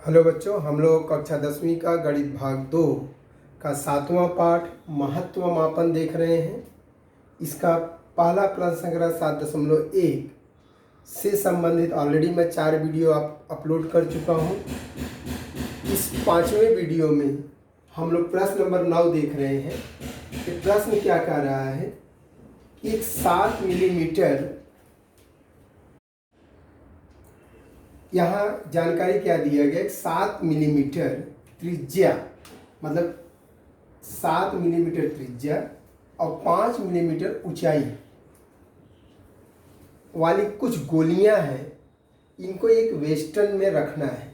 Hello बच्चों, हम लोग कक्षा 10वीं का गणित भाग 2 का 7वां पाठ महत्व मापन देख रहे हैं। इसका पहला प्रश्न संग्रह 7.1 से संबंधित ऑलरेडी मैं 4 वीडियो अपलोड कर चुका हूं। इस 5वें वीडियो में हम लोग प्रश्न नंबर 9 देख रहे हैं कि प्रश्न क्या कह रहा है कि एक 7 मिलीमीटर, यहाँ जानकारी क्या दिया गया, 7 मिलीमीटर त्रिज्या, मतलब 7 मिलीमीटर त्रिज्या और 5 मिलीमीटर ऊंचाई वाली कुछ गोलियां हैं, इनको एक वेस्टर्न में रखना है।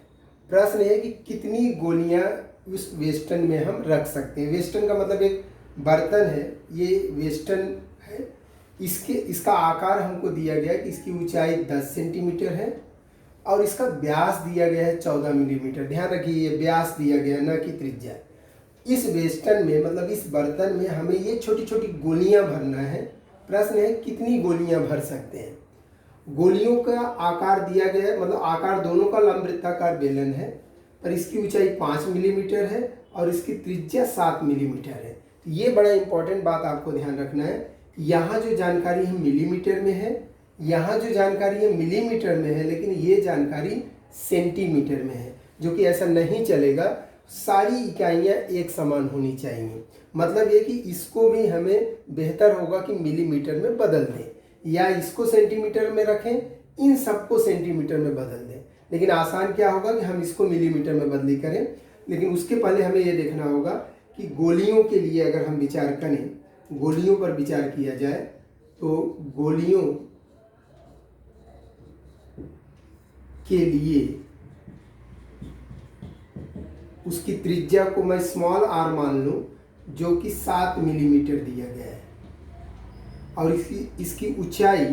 प्रश्न है कि कितनी गोलियां उस वेस्टर्न में हम रख सकते हैं। वेस्टर्न का मतलब एक बर्तन है, ये वेस्टर्न है। इसका आकार हमको दिया गया कि इसकी ऊंचाई 10 सेंटीमीटर है और इसका व्यास दिया गया है 14 मिलीमीटर। ध्यान रखिए, ये व्यास दिया गया, न कि त्रिज्या। इस वेस्टर्न में, मतलब इस बर्तन में हमें ये छोटी छोटी गोलियां भरना है। प्रश्न है कितनी गोलियां भर सकते हैं। गोलियों का आकार दिया गया है, मतलब आकार दोनों का लंबवृत्ताकार बेलन है, पर इसकी ऊंचाई 5 मिलीमीटर है और इसकी त्रिज्या 7 मिलीमीटर है। तो ये बड़ा इंपॉर्टेंट बात आपको ध्यान रखना है। यहाँ जो जानकारी है मिलीमीटर में है, यहाँ जो जानकारी है मिलीमीटर में है, लेकिन ये जानकारी सेंटीमीटर में है, जो कि ऐसा नहीं चलेगा। सारी इकाइयाँ एक समान होनी चाहिए। मतलब ये कि इसको भी हमें बेहतर होगा कि मिलीमीटर में बदल दें, या इसको सेंटीमीटर में रखें, इन सबको सेंटीमीटर में बदल दें। लेकिन आसान क्या होगा कि हम इसको मिलीमीटर में बदली करें। लेकिन उसके पहले हमें ये देखना होगा कि गोलियों के लिए अगर हम विचार करें, गोलियों पर विचार किया जाए, तो गोलियों के लिए उसकी त्रिज्या को मैं स्मॉल r मान लूं, जो कि 7 मिलीमीटर दिया गया है, और इसकी ऊंचाई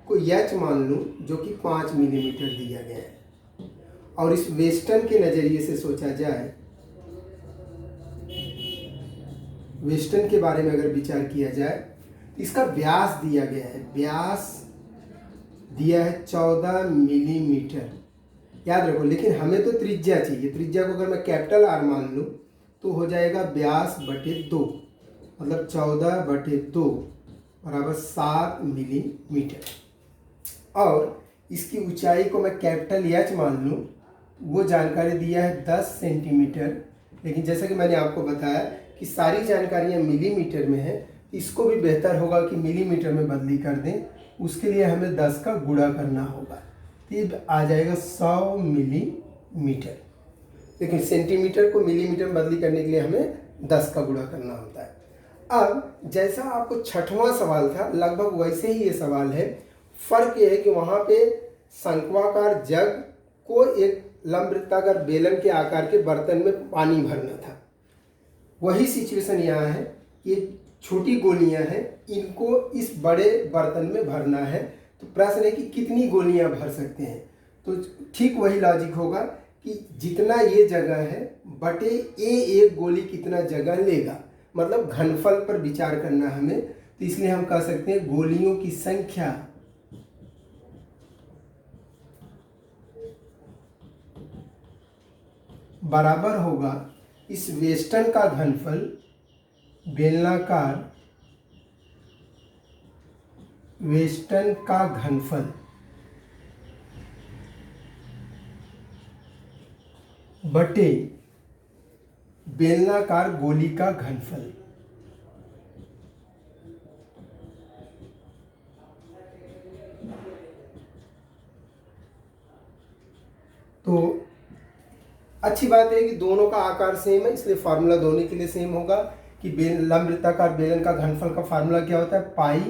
को h मान लूं, जो कि 5 मिलीमीटर दिया गया है। और इस वेस्टर्न के नज़रिए से सोचा जाए, वेस्टर्न के बारे में अगर विचार किया जाए, तो इसका व्यास दिया गया है, व्यास दिया है 14 मिलीमीटर। याद रखो, लेकिन हमें तो त्रिज्या चाहिए। त्रिज्या को अगर मैं कैपिटल R मान लूँ तो हो जाएगा व्यास बटे 2, मतलब 14/2 बराबर 7 मिलीमीटर। और इसकी ऊंचाई को मैं कैपिटल H मान लूँ, वो जानकारी दिया है 10 सेंटीमीटर। लेकिन जैसा कि मैंने आपको बताया कि सारी जानकारियाँ मिलीमीटर में है, इसको भी बेहतर होगा कि मिलीमीटर में बदली कर दें। उसके लिए हमें 10 का गुणा करना होगा, तो ये आ जाएगा 100 मिलीमीटर। लेकिन सेंटीमीटर को मिलीमीटर में बदली करने के लिए हमें 10 का गुणा करना होता है। अब जैसा आपको 6वां सवाल था, लगभग वैसे ही ये सवाल है। फर्क ये है कि वहाँ पे शंक्वाकार जग को एक लंबवृत्ताकार बेलन के आकार के बर्तन में पानी भरना था। वही सिचुएशन यहाँ है कि छोटी गोलियां हैं, इनको इस बड़े बर्तन में भरना है। तो प्रश्न है कि कितनी गोलियां भर सकते हैं। तो ठीक वही लॉजिक होगा कि जितना ये जगह है बटे एक गोली कितना जगह लेगा, मतलब घनफल पर विचार करना हमें। तो इसलिए हम कह सकते हैं गोलियों की संख्या बराबर होगा इस वेस्टर्न का घनफल, बेलनाकार वेस्टर्न का घनफल, बटे बेलनाकार गोली का घनफल। तो अच्छी बात है कि दोनों का आकार सेम है, इसलिए फार्मूला दोनों के लिए सेम होगा कि लंबवृत्ताकार बेलन का घनफल का फार्मूला क्या होता है, पाई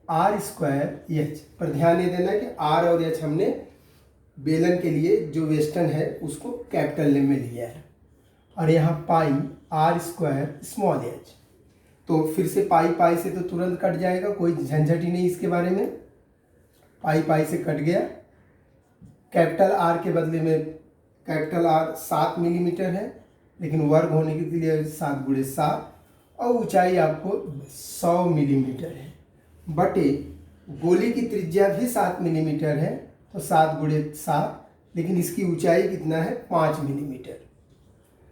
r²h। पर ध्यान ये देना कि r और h हमने बेलन के लिए जो वेस्टर्न है उसको कैपिटल में लिया है, और यहाँ पाई r² स्मॉल h। तो फिर से पाई से तो तुरंत कट जाएगा, कोई झंझट ही नहीं इसके बारे में। पाई से कट गया। कैपिटल R के बदले में कैपिटल R 7 मिलीमीटर है, लेकिन वर्ग होने के लिए 7 × 7, और ऊंचाई आपको 100 मिलीमीटर है, बटे गोली की त्रिज्या भी 7 मिलीमीटर है, तो 7 × 7 लेकिन इसकी ऊंचाई कितना है 5 मिलीमीटर।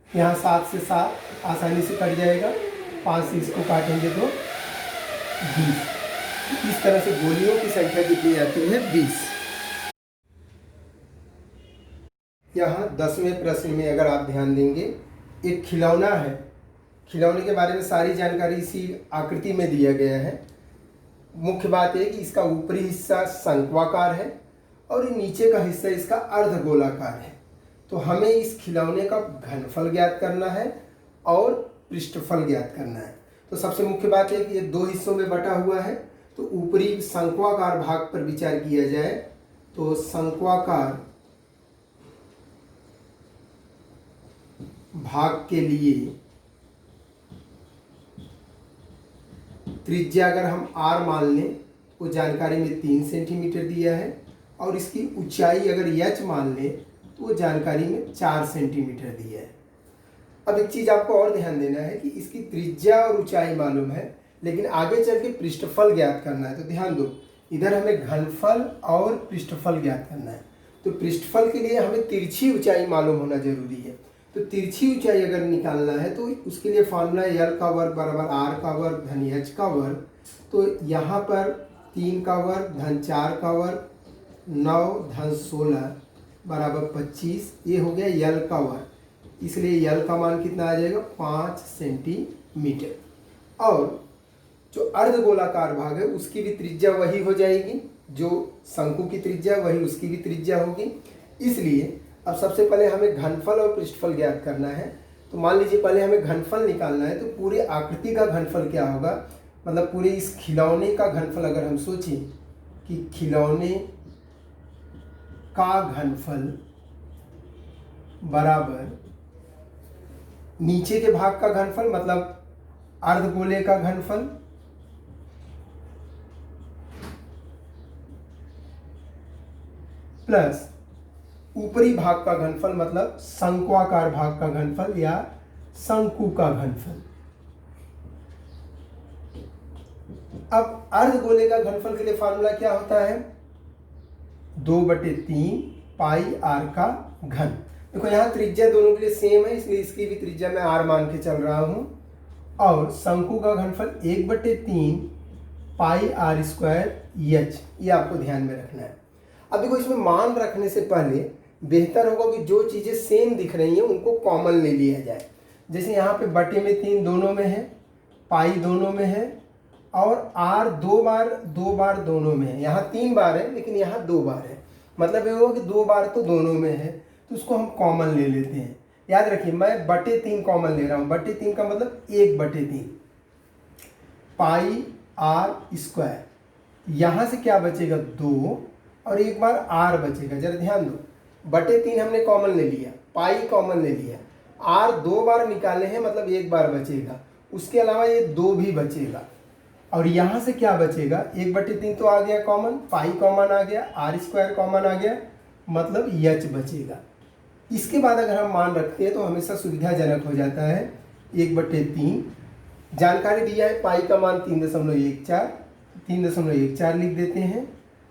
यहाँ 7 से 7 आसानी से कट जाएगा, 5 से इसको काटेंगे तो 20। इस तरह से गोलियों की संख्या कितनी आती है 20। यहाँ 10वें प्रश्न में अगर आप ध्यान देंगे, एक खिलौना है। खिलौने के बारे में सारी जानकारी इसी आकृति में दिया गया है। मुख्य बात है कि इसका ऊपरी हिस्सा शंक्वाकार है और ये नीचे का हिस्सा इसका अर्धगोलाकार है। तो हमें इस खिलौने का घनफल ज्ञात करना है और पृष्ठफल ज्ञात करना है। तो सबसे मुख्य बात है कि ये 2 हिस्सों में बटा हुआ है। तो ऊपरी शंक्वाकार भाग पर विचार किया जाए तो शंक्वाकार भाग के लिए त्रिज्या अगर हम r मान लें तो जानकारी में 3 सेंटीमीटर दिया है, और इसकी ऊंचाई अगर h मान लें तो वो जानकारी में 4 सेंटीमीटर दिया है। अब एक चीज़ आपको और ध्यान देना है कि इसकी त्रिज्या और ऊंचाई मालूम है, लेकिन आगे चल के पृष्ठफल ज्ञात करना है। तो ध्यान दो, इधर हमें घनफल और पृष्ठफल ज्ञात करना है। तो पृष्ठफल के लिए हमें तिरछी ऊंचाई मालूम होना जरूरी है। तो तिरछी ऊंचाई अगर निकालना है तो उसके लिए फॉर्मूला है L का वर्ग बराबर R का वर्ग धन H का वर्ग। तो यहाँ पर 3 का वर्ग धन 4 का वर्ग 9 धन 16 बराबर 25, ये हो गया L का वर्ग। इसलिए L का मान कितना आ जाएगा 5 सेंटीमीटर। और जो अर्धगोलाकार भाग है उसकी भी त्रिज्या वही हो जाएगी, जो शंकु की त्रिज्या वही उसकी भी त्रिज्या होगी। इसलिए अब सबसे पहले हमें घनफल और पृष्ठफल ज्ञात करना है। तो मान लीजिए पहले हमें घनफल निकालना है, तो पूरे आकृति का घनफल क्या होगा, मतलब पूरे इस खिलौने का घनफल अगर हम सोचें कि खिलौने का घनफल बराबर नीचे के भाग का घनफल मतलब अर्धगोले का घनफल प्लस ऊपरी भाग का घनफल मतलब शंक्वाकार भाग का घनफल या शंकु का घनफल। अब अर्धगोले का घनफल के लिए फॉर्मूला क्या होता है 2/3 पाई r का घन। देखो यहाँ त्रिज्या दोनों के लिए सेम है, इसलिए इसकी भी त्रिज्या मैं r मान के चल रहा हूं। और शंकु का घनफल 1/3 पाई r स्क्वायर h, ये आपको ध्यान में रखना है। अब देखो इसमें मान रखने से पहले बेहतर होगा कि जो चीज़ें सेम दिख रही हैं उनको कॉमन ले लिया जाए। जैसे यहाँ पे बटे में 3 दोनों में है, पाई दोनों में है, और r 2 बार दोनों में है। यहाँ 3 बार है लेकिन यहाँ 2 बार है, मतलब ये होगा कि 2 बार तो दोनों में है, तो उसको हम कॉमन ले लेते हैं। याद रखिए मैं बटे 3 कॉमन ले रहा हूँ। बटे 3 का मतलब 1/3 पाई r स्क्वायर। यहाँ से क्या बचेगा 2 और एक बार r बचेगा। जरा ध्यान दो, बटे 3 हमने कॉमन ले लिया, पाई कॉमन ले लिया, r 2 बार निकाले हैं मतलब 1 बार बचेगा, उसके अलावा ये 2 भी बचेगा। और यहाँ से क्या बचेगा 1/3 तो आ गया कॉमन, पाई कॉमन आ गया, r स्क्वायर कॉमन आ गया, मतलब h बचेगा। इसके बाद अगर हम मान रखते हैं तो हमेशा सुविधाजनक हो जाता है। 1/3 जानकारी दिया है, पाई का मान 3.14 लिख देते हैं,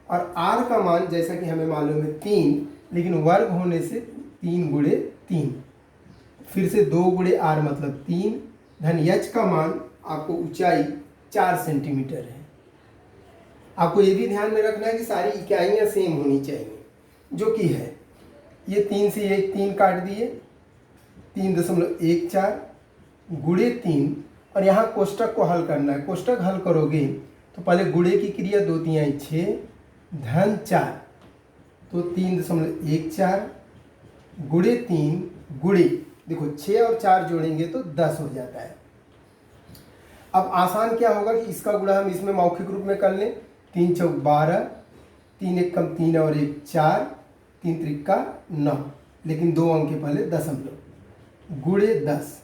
और r का मान जैसा कि हमें मालूम है 3, लेकिन वर्ग होने से 3 गुणे 3, फिर से 2 गुणे r मतलब 3 धन h का मान आपको ऊंचाई 4 सेंटीमीटर है। आपको ये भी ध्यान में रखना है कि सारी इकाइयाँ सेम होनी चाहिए, जो कि है। ये 3 से 1 3 काट दिए, 3.14 गुणे 3, और यहाँ कोष्टक को हल करना है। कोष्टक हल करोगे तो पहले गुणे की क्रिया 2 3 6 धन 4, तो 3.14 गुणे 3 गुणे, देखो 6 और 4 जोड़ेंगे तो 10 हो जाता है। अब आसान क्या होगा कि इसका गुणा हम इसमें मौखिक रूप में कर लें। 3 चौक 12, 3 एक कम 3 और 1 4, 3 त्रिका 9, लेकिन 2 अंक के पहले दशमलव गुणे 10।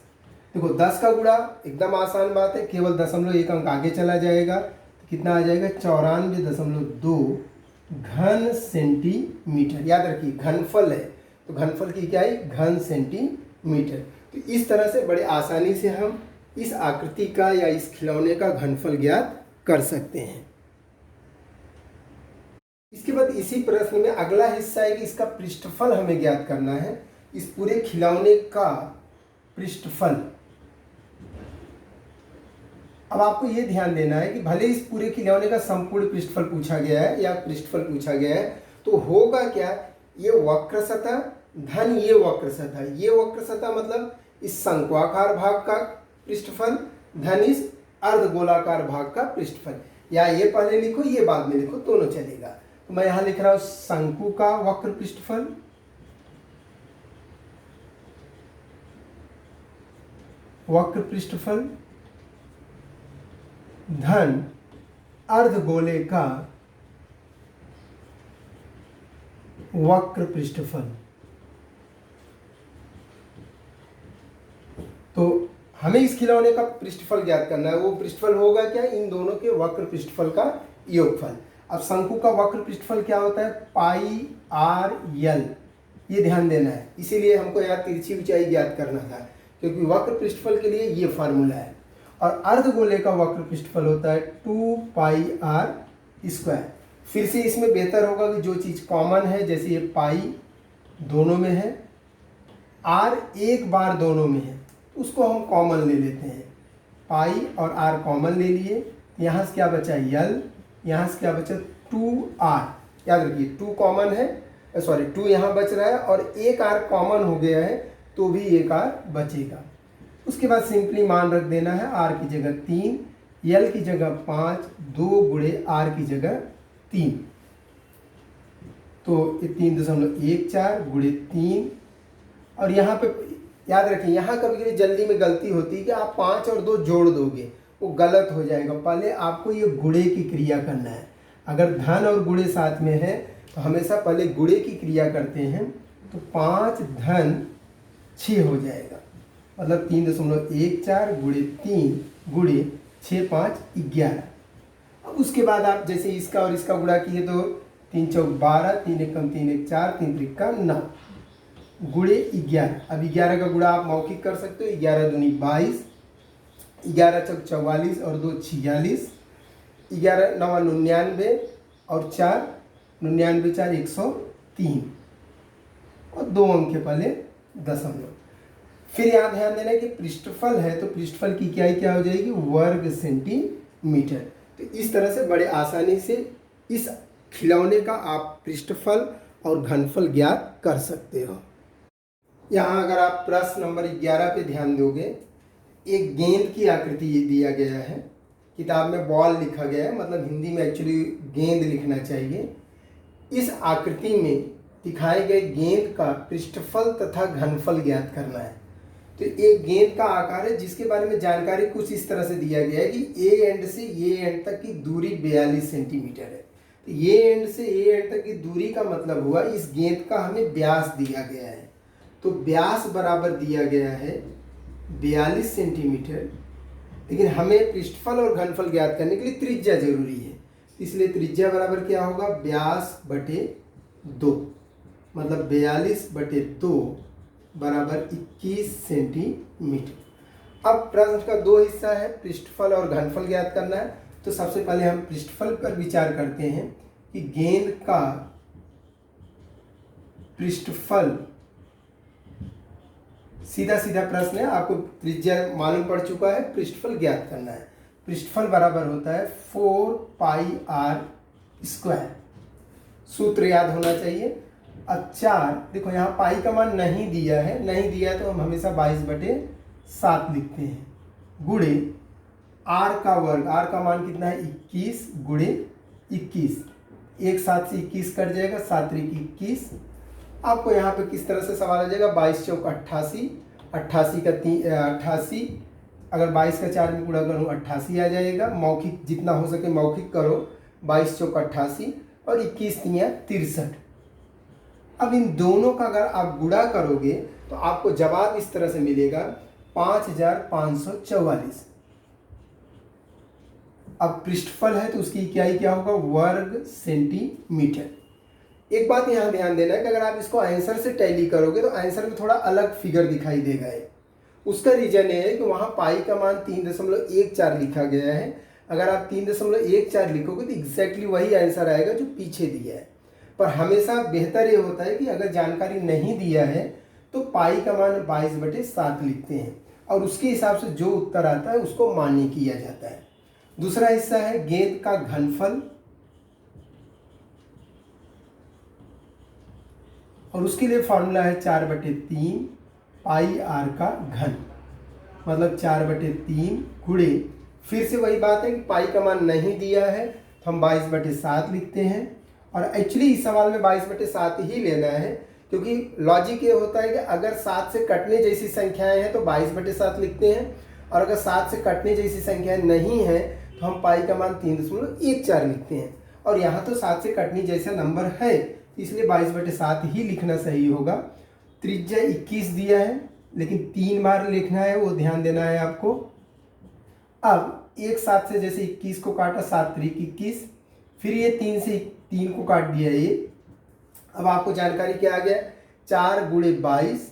देखो 10 का गुणा एकदम आसान बात है, केवल दशमलव 1 अंक आगे चला जाएगा तो कितना आ जाएगा 94.2 घन सेंटीमीटर। याद रखिए घनफल है तो घनफल की क्या है घन सेंटीमीटर। तो इस तरह से बड़े आसानी से हम इस आकृति का या इस खिलौने का घनफल ज्ञात कर सकते हैं। इसके बाद इसी प्रश्न में अगला हिस्सा है कि इसका पृष्ठफल हमें ज्ञात करना है। इस पूरे खिलौने का पृष्ठफल। अब आपको ये ध्यान देना है कि भले इस पूरे खिलौने का संपूर्ण पृष्ठफल पूछा गया है या पृष्ठफल पूछा गया है, तो होगा क्या, ये वक्र सतह धन ये वक्र सतह। ये वक्र सतह मतलब इस शंक्वाकार भाग का पृष्ठफल धन इस अर्धगोलाकार भाग का पृष्ठफल। या ये पहले लिखो ये बाद में लिखो, दोनों चलेगा। तो मैं यहां लिख रहा हूं शंकु का वक्र पृष्ठफल धन अर्धगोले का वक्र पृष्ठफल। तो हमें इस खिलौने का पृष्ठफल ज्ञात करना है। वो पृष्ठफल होगा क्या, इन दोनों के वक्र पृष्ठफल का योगफल। अब शंकु का वक्र पृष्ठफल क्या होता है, पाई आर यल। ये ध्यान देना है, इसीलिए हमको यहाँ तिरछी ऊंचाई ज्ञात करना था, क्योंकि वक्र पृष्ठफल के लिए ये फार्मूला है। और अर्धगोले का वक्र पृष्ठफल होता है 2 पाई आर स्क्वायर। फिर से इसमें बेहतर होगा कि जो चीज़ कॉमन है, जैसे ये पाई दोनों में है, आर एक बार दोनों में है, उसको हम कॉमन ले लेते हैं। पाई और आर कॉमन ले लिए, यहाँ से क्या बचा यल, यहाँ से क्या बचा 2r। याद रखिए 2 कॉमन है, सॉरी 2 यहाँ बच रहा है और एक r कॉमन हो गया है, तो भी एक r बचेगा। उसके बाद सिंपली मान रख देना है, r की जगह 3, यल की जगह 5, 2 गुणे r की जगह 3, तो ये 3.14 गुणे 3। और यहाँ पे याद रखिए, यहाँ कभी कभी जल्दी में गलती होती है कि आप 5 और 2 जोड़ दोगे, वो गलत हो जाएगा। पहले आपको ये गुणे की क्रिया करना है। अगर धन और गुणे साथ में है तो हमेशा पहले गुणे की क्रिया करते हैं, तो 5 धन 6 हो जाएगा, मतलब 3.14 गुणे 3 गुणे 6 5 11। अब उसके बाद आप जैसे इसका और इसका गुणा किए तो 3 चौक 12, 3 एकम 3 एक 4, 3 त्रिका 9 गुणे 11। अब 11 का गुणा आप मौखिक कर सकते हो, 11 दूनी 22, 11 चौक 44 और 2 46, 11 9 99 और 4 99 4 103 और 2 अंक के पहले दशमलव। फिर यहाँ ध्यान देना है कि पृष्ठफल है तो पृष्ठफल की क्या हो जाएगी, वर्ग सेंटीमीटर। तो इस तरह से बड़े आसानी से इस खिलौने का आप पृष्ठफल और घनफल ज्ञात कर सकते हो। यहाँ अगर आप प्रश्न नंबर 11 पे ध्यान दोगे, एक गेंद की आकृति ये दिया गया है। किताब में बॉल लिखा गया है, मतलब हिंदी में एक्चुअली गेंद लिखना चाहिए। इस आकृति में दिखाए गए गेंद का पृष्ठफल तथा घनफल ज्ञात करना है। तो एक गेंद का आकार है जिसके बारे में जानकारी कुछ इस तरह से दिया गया है कि ए एंड से ये एंड तक की दूरी 42 सेंटीमीटर है। तो ये एंड से ए एंड तक की दूरी का मतलब हुआ इस गेंद का हमें व्यास दिया गया है। तो व्यास बराबर दिया गया है 42 सेंटीमीटर, लेकिन हमें पृष्ठफल और घनफल ज्ञात करने के लिए त्रिज्या जरूरी है। इसलिए त्रिज्या बराबर क्या होगा, व्यास बटे 2, मतलब 42 बटे 2 बराबर 21 सेंटीमीटर। अब प्रश्न का 2 हिस्सा है, पृष्ठफल और घनफल ज्ञात करना है। तो सबसे पहले हम पृष्ठफल पर विचार करते हैं कि गेंद का पृष्ठफल, सीधा सीधा प्रश्न है, आपको त्रिज्या मालूम पड़ चुका है, पृष्ठफल ज्ञात करना है। पृष्ठफल बराबर होता है 4 पाई आर स्क्वायर। सूत्र याद होना चाहिए। अब 4, देखो यहाँ पाई का मान नहीं दिया है, नहीं दिया है तो हम हमेशा 22/7 लिखते हैं, गुणे आर का वर्ग। आर का मान कितना है 21 गुणे 21, 1 7 से 21 कट जाएगा, 7 3 21। आपको यहाँ पे किस तरह से सवाल आ जाएगा, 22 चौक 88, 88 का 88, अगर 22 का 4 में गुणा करूँ 88 आ जाएगा। मौखिक जितना हो सके मौखिक करो, 22 चौक 88 और 21 तियाँ 63। अब इन दोनों का अगर आप गुणा करोगे तो आपको जवाब इस तरह से मिलेगा 5544। अब पृष्ठफल है तो उसकी इकाई क्या होगा, वर्ग सेंटीमीटर। एक बात यहाँ ध्यान देना है कि अगर आप इसको आंसर से टैली करोगे तो आंसर में थोड़ा अलग फिगर दिखाई देगा। उसका रीजन ये है कि वहाँ पाई का मान 3.14 लिखा गया है, अगर आप 3.14 लिखोगे तो एग्जैक्टली वही आंसर आएगा जो पीछे दिया है। पर हमेशा बेहतर ये होता है कि अगर जानकारी नहीं दिया है तो पाई का मान 22/7 लिखते हैं और उसके हिसाब से जो उत्तर आता है उसको मान्य किया जाता है। दूसरा हिस्सा है गेंद का घनफल, और उसके लिए फॉर्मूला है 4/3 पाई आर का घन, मतलब 4/3 गुणे, फिर से वही बात है कि पाई का मान नहीं दिया है तो हम 22/7 लिखते हैं। और एक्चुअली इस सवाल में 22/7 ही लेना है, क्योंकि लॉजिक ये होता है कि अगर 7 से कटने जैसी संख्याएं हैं तो 22/7 लिखते हैं, और अगर 7 से कटने जैसी संख्याएं नहीं हैं तो हम पाई का मान 3.14 लिखते हैं। और यहाँ तो 7 से कटने जैसा नंबर है, इसलिए 22/7 ही लिखना सही होगा। त्रिज्या 21 दिया है, लेकिन 3 बार लिखना है, वो ध्यान देना है आपको। अब एक 7 से जैसे 21 को काटा, 7 त्रिक 21, फिर ये 3 से 3 को काट दिया ये। अब आपको जानकारी क्या आ गया, 4 × 22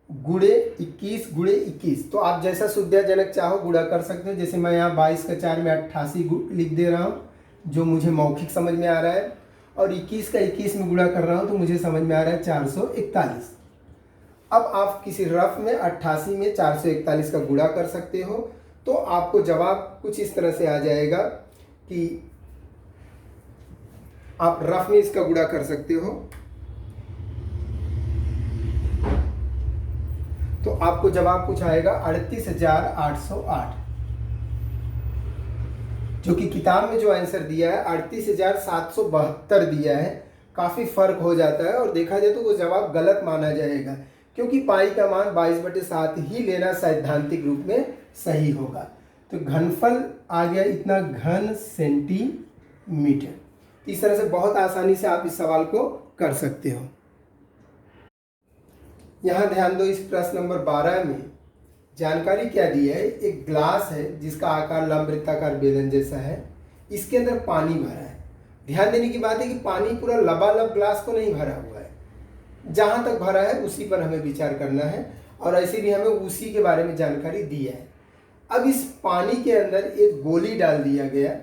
× 21 × 21। तो आप जैसा सुविधाजनक चाहो गुणा कर सकते हो। जैसे मैं यहाँ 22 का 4 में 88 लिख दे रहा हूँ, जो मुझे मौखिक समझ में आ रहा है, और 21 का 21 में गुणा कर रहा हूँ तो मुझे समझ में आ रहा है 441। अब आप किसी रफ में 88 में 441 का गुणा कर सकते हो, तो आपको जवाब कुछ इस तरह से आ जाएगा कि आप रफ में इसका गुणा कर सकते हो, तो आपको जवाब कुछ आएगा 38,808, जो कि किताब में जो आंसर दिया है 38,772 दिया है। काफ़ी फर्क हो जाता है, और देखा जाए तो वो जवाब गलत माना जाएगा, क्योंकि पाई का मान 22/7 ही लेना सैद्धांतिक रूप में सही होगा। तो घनफल आ गया इतना घन सेंटीमीटर। इस तरह से बहुत आसानी से आप इस सवाल को कर सकते हो। यहाँ ध्यान दो, इस प्रश्न नंबर 12 में जानकारी क्या दी है, एक ग्लास है जिसका आकार लंबवृत्ताकार बेलन जैसा है, इसके अंदर पानी भरा है। ध्यान देने की बात है कि पानी पूरा लबालब ग्लास को नहीं भरा हुआ है, जहाँ तक भरा है उसी पर हमें विचार करना है, और ऐसे भी हमें उसी के बारे में जानकारी दी है। अब इस पानी के अंदर एक गोली डाल दिया गया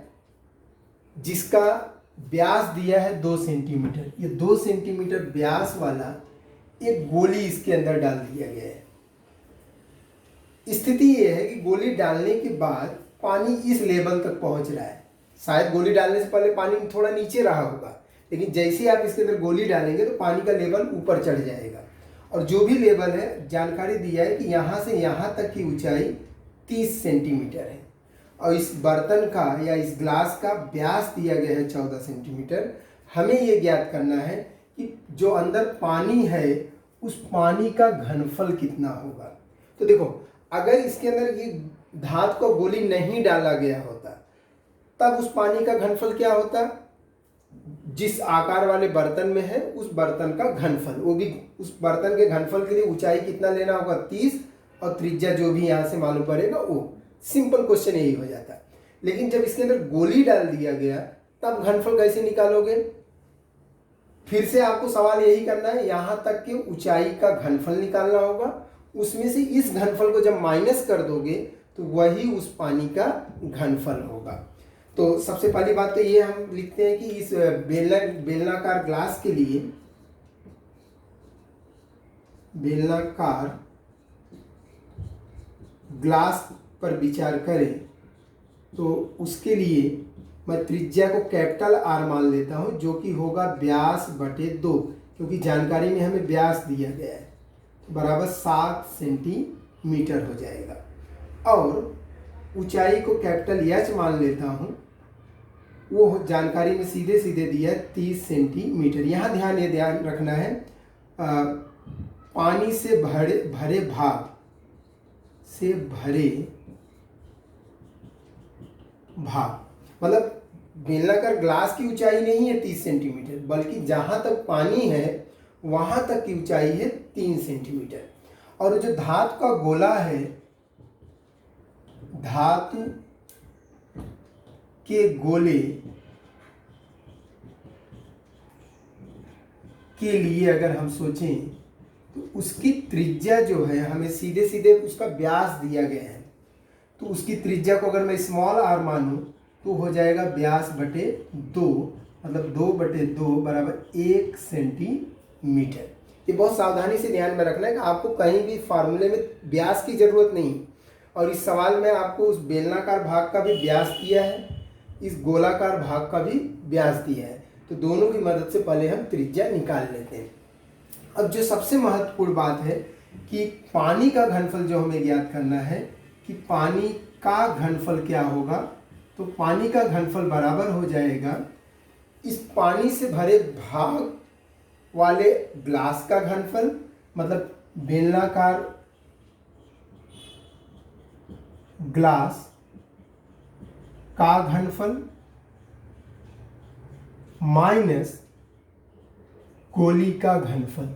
जिसका व्यास दिया है 2 सेंटीमीटर। ये 2 सेंटीमीटर व्यास वाला एक गोली इसके अंदर डाल दिया गया है। स्थिति ये है कि गोली डालने के बाद पानी इस लेवल तक पहुंच रहा है। शायद गोली डालने से पहले पानी थोड़ा नीचे रहा होगा, लेकिन जैसे ही आप इसके अंदर गोली डालेंगे तो पानी का लेवल ऊपर चढ़ जाएगा। और जो भी लेवल है, जानकारी दिया है कि यहाँ से यहाँ तक की ऊंचाई 30 सेंटीमीटर है, और इस बर्तन का या इस ग्लास का व्यास दिया गया है 14 सेंटीमीटर। हमें ये ज्ञात करना है कि जो अंदर पानी है उस पानी का घनफल कितना होगा। तो देखो, अगर इसके अंदर ये धातु का गोली नहीं डाला गया होता तब उस पानी का घनफल क्या होता, जिस आकार वाले बर्तन में है उस बर्तन का घनफल, वो भी उस बर्तन के घनफल के लिए ऊंचाई कितना लेना होगा 30, और त्रिज्या जो भी यहाँ से मालूम पड़ेगा वो। सिंपल क्वेश्चन यही हो जाता है। लेकिन जब इसके अंदर गोली डाल दिया गया तब घनफल कैसे निकालोगे, फिर से आपको सवाल यही करना है, यहाँ तक की ऊंचाई का घनफल निकालना होगा, उसमें से इस घनफल को जब माइनस कर दोगे तो वही उस पानी का घनफल होगा। तो सबसे पहली बात तो ये हम लिखते हैं कि इस बेलनाकार ग्लास के लिए, बेलनाकार ग्लास पर विचार करें तो उसके लिए मैं त्रिज्या को कैपिटल आर मान लेता हूं, जो कि होगा व्यास बटे 2, क्योंकि जानकारी में हमें व्यास दिया गया है, बराबर 7 सेंटीमीटर हो जाएगा। और ऊंचाई को कैपिटल एच मान लेता हूं, वो जानकारी में सीधे सीधे दिया है 30 सेंटीमीटर। यहाँ ध्यान रखना है, पानी से भरे भाग से भरे भाग, मतलब बेलनाकार ग्लास की ऊंचाई नहीं है 30 सेंटीमीटर, बल्कि जहां तक पानी है वहां तक की ऊंचाई है 3 सेंटीमीटर। और जो धातु का गोला है, धातु के गोले के लिए अगर हम सोचें तो उसकी त्रिज्या जो है, हमें सीधे सीधे उसका व्यास दिया गया है, तो उसकी त्रिज्या को अगर मैं स्मॉल आर मानूं तो हो जाएगा व्यास बटे 2, मतलब 2/2 बराबर 1 सेंटीमीटर। ये बहुत सावधानी से ध्यान में रखना है कि आपको कहीं भी फार्मूले में व्यास की जरूरत नहीं, और इस सवाल में आपको उस बेलनाकार भाग का भी व्यास दिया है, इस गोलाकार भाग का भी व्यास दिया है, तो दोनों की मदद से पहले हम त्रिज्या निकाल लेते हैं। अब जो सबसे महत्वपूर्ण बात है कि पानी का घनफल जो हमें ज्ञात करना है कि पानी का घनफल क्या होगा, तो पानी का घनफल बराबर हो जाएगा इस पानी से भरे भाग वाले ग्लास का घनफल, मतलब बेलनाकार ग्लास का घनफल माइनस गोली का घनफल।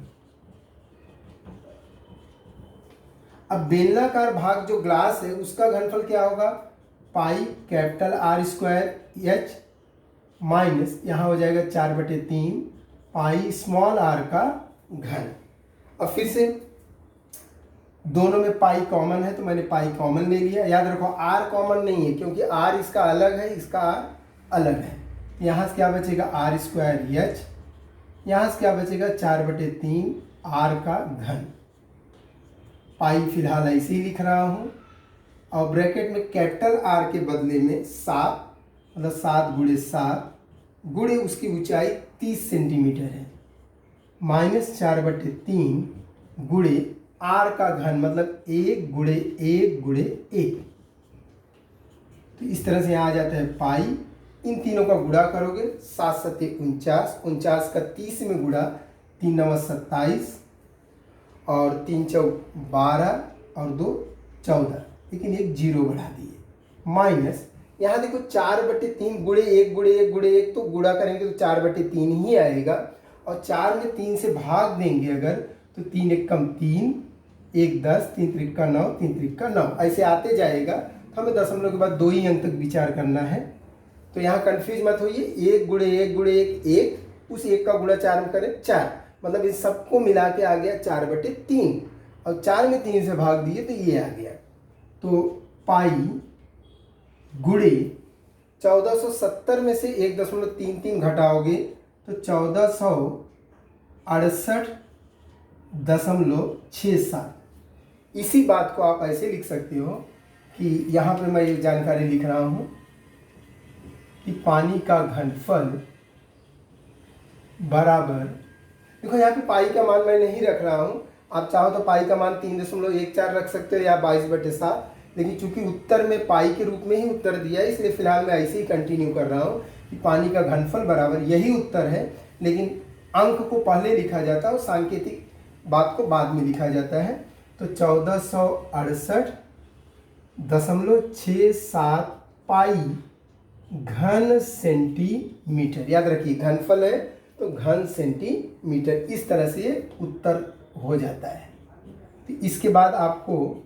अब बेलनाकार भाग जो ग्लास है उसका घनफल क्या होगा, pi capital R square H minus यहाँ हो जाएगा 4/3 पाई स्मॉल r का घन। अब फिर से दोनों में पाई कॉमन है तो मैंने पाई कॉमन ले लिया। याद रखो r कॉमन नहीं है क्योंकि r इसका अलग है, इसका r अलग है। यहाँ से क्या बचेगा R स्क्वायर H, यहाँ से क्या बचेगा 4/3 r का घन। पाई फिलहाल ऐसे ही लिख रहा हूँ, और ब्रैकेट में कैपिटल R के बदले में 7, मतलब 7 × 7 गुणे उसकी ऊंचाई 30 सेंटीमीटर है, माइनस 4/3 गुणे r का घन, मतलब 1 × 1 × 1। तो इस तरह से यहाँ आ जाता है पाई। इन तीनों का गुणा करोगे 7 × 7 = 49, 49 का 30 में गुणा 3 × 9 = 27 और 3 × 4 = 12 और 2 = 14, लेकिन एक जीरो बढ़ा दिए, माइनस यहाँ देखो 4/3 गुणे 1 × 1 × 1, तो गुणा करेंगे तो 4/3 ही आएगा, और 4 में 3 से भाग देंगे अगर तो 3 × 1 = 3, 1 10, 3 × 3 = 9, 3 × 3 = 9, ऐसे आते जाएगा। तो हमें दशमलव के बाद 2 ही अंक तक विचार करना है, तो यहाँ कंफ्यूज मत होइए। 1 × 1 × 1 1, उस 1 का गुणा 4 में करें 4, मतलब इस सबको मिला के आ गया 4/3, और 4 में 3 से भाग दिए तो ये आ गया। तो पाई गुणे 1470 में से 1.33 घटाओगे तो 1468.67। इसी बात को आप ऐसे लिख सकते हो कि यहाँ पे मैं ये जानकारी लिख रहा हूँ कि पानी का घनफल बराबर, देखो यहाँ पे पाई का मान मैं नहीं रख रहा हूँ, आप चाहो तो पाई का मान 3.14 रख सकते हो या 22/7, लेकिन चूंकि उत्तर में पाई के रूप में ही उत्तर दिया है इसलिए फिलहाल मैं ऐसे ही कंटिन्यू कर रहा हूँ कि पानी का घनफल बराबर, यही उत्तर है, लेकिन अंक को पहले लिखा जाता है और सांकेतिक बात को बाद में लिखा जाता है। तो 1468.67 पाई घन सेंटीमीटर। याद रखिए घनफल है तो घन सेंटीमीटर, इस तरह से ये उत्तर हो जाता है। तो इसके बाद आपको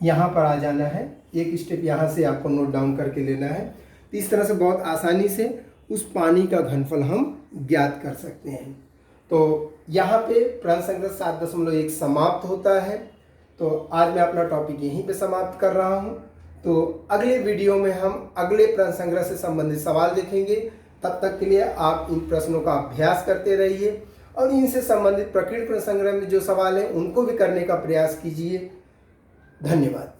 यहाँ पर आ जाना है, एक स्टेप यहाँ से आपको नोट डाउन करके लेना है। तो इस तरह से बहुत आसानी से उस पानी का घनफल हम ज्ञात कर सकते हैं। तो यहाँ पे प्रश्न संग्रह 7.1 समाप्त होता है। तो आज मैं अपना टॉपिक यहीं पे समाप्त कर रहा हूँ। तो अगले वीडियो में हम अगले प्रश्न संग्रह से संबंधित सवाल देखेंगे। तब तक के लिए आप इन प्रश्नों का अभ्यास करते रहिए और इनसे संबंधित प्रकृति प्रश्न संग्रह में जो सवाल हैं उनको भी करने का प्रयास कीजिए। धन्यवाद।